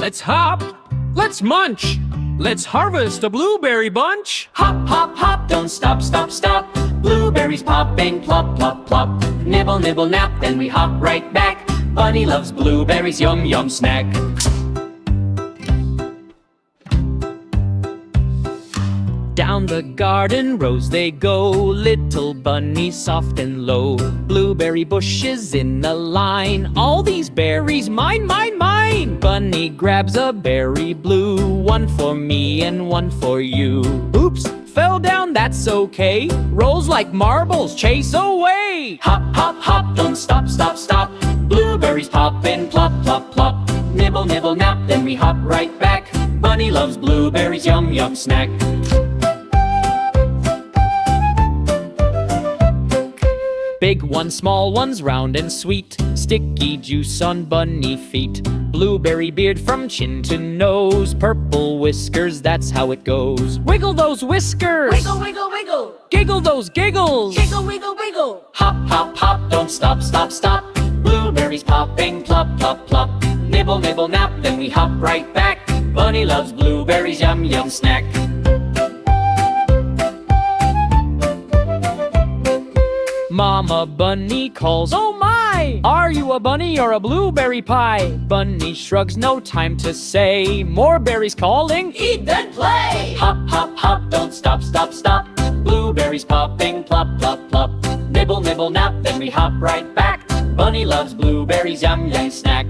Let's hop, let's munch, let's harvest a blueberry bunch. Hop, hop, hop, don't stop, stop, stop. Blueberries popping, plop, plop, plop. Nibble, nibble, nap, then we hop right back. Bunny loves blueberries, yum, yum, snack. Down the garden rows they go, little bunnies soft and low. Blueberry bushes in a line, all these berries mine, mine, mine. Bunny grabs a berry blue, one for me and one for you. Oops, fell down, that's okay. Rolls like marbles, chase away. Hop, hop, hop, don't stop, stop, stop. Blueberries poppin', plop, plop, plop. Nibble, nibble, nap, then we hop right back. Bunny loves blueberries, yum, yum, snack. Big ones, small ones, round and sweet. Sticky juice on bunny feet. Blueberry beard from chin to nose. Purple whiskers, that's how it goes. Wiggle those whiskers! Wiggle, wiggle, wiggle. Giggle those giggles! Giggle, wiggle, wiggle. Hop, hop, hop, don't stop, stop, stop. Blueberries popping, plop, plop, plop. Nibble, nibble, nap, then we hop right back. Bunny loves blueberries, yum, yum, snack. Mama Bunny calls, oh my! Are you a bunny or a blueberry pie? Bunny shrugs, no time to say. More berries calling, Eat then play. hop, hop, hop, don't stop, stop, stop. Blueberries popping, plop, plop, plop. Nibble, nibble, nap, then we hop right back. Bunny loves blueberries, yum, yum, snack.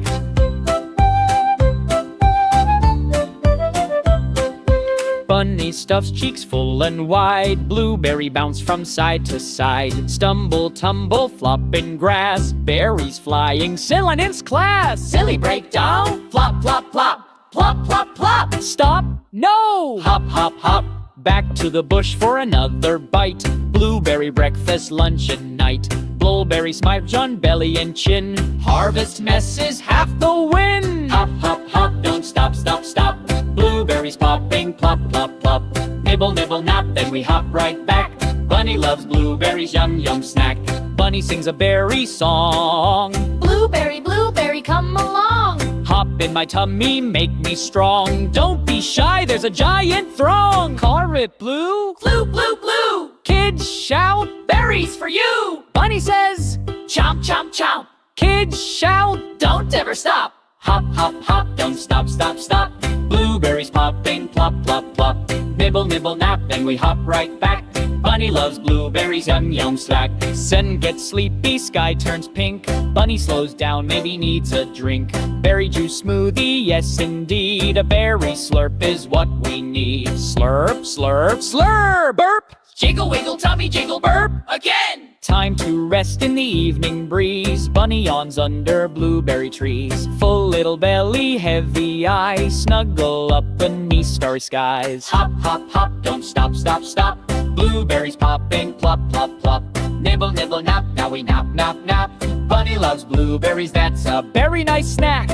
Bunny stuffs cheeks full and wide. Blueberry bounce from side to side. Stumble, tumble, flop in grass. Berries flying, silliness class. Silly breakdown, flop, flop, flop. Plop, plop, plop. Stop, no! Hop, hop, hop. Back to the bush for another bite. Blueberry breakfast, lunch and night. Blueberry smudge on belly and chin. Harvest messes, half the win. Hop, hop, hop, don't stop, stop, stop. Blueberries popping, plop, plop, plop. Nibble, nibble, nap, then we hop right back. Bunny loves blueberries, yum, yum, snack. Bunny sings a berry song. Blueberry, blueberry, come along. Hop in my tummy, make me strong. Don't be shy, there's a giant throng. Car it blue, Blue, blue, blue. kids shout. Berries for you. Bunny says, Chomp, chomp, chomp. kids shout. Don't ever stop. Hop, hop, hop, don't stop, stop, stop. Blueberries popping, plop, plop, plop. Nibble, nibble, nap, then we hop right back. Bunny loves blueberries, yum, yum, slack. Sun gets sleepy, sky turns pink. Bunny slows down, maybe needs a drink. Berry juice smoothie, yes indeed. A berry slurp is what we need. Slurp, slurp, slurp, burp. Jiggle, wiggle, tummy, jiggle, burp. Again. Time to rest in the evening breeze. Bunny yawns under blueberry trees. Full little belly, heavy eye. Snuggle up beneath starry skies. Hop, hop, hop, don't stop, stop, stop. Blueberries popping, plop, plop, plop. Nibble, nibble, nap, now we nap, nap, nap. Bunny loves blueberries, that's a very nice snack.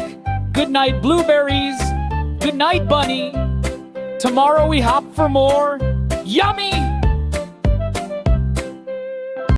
Good night, blueberries. Good night, Bunny. Tomorrow we hop for more. Yummy!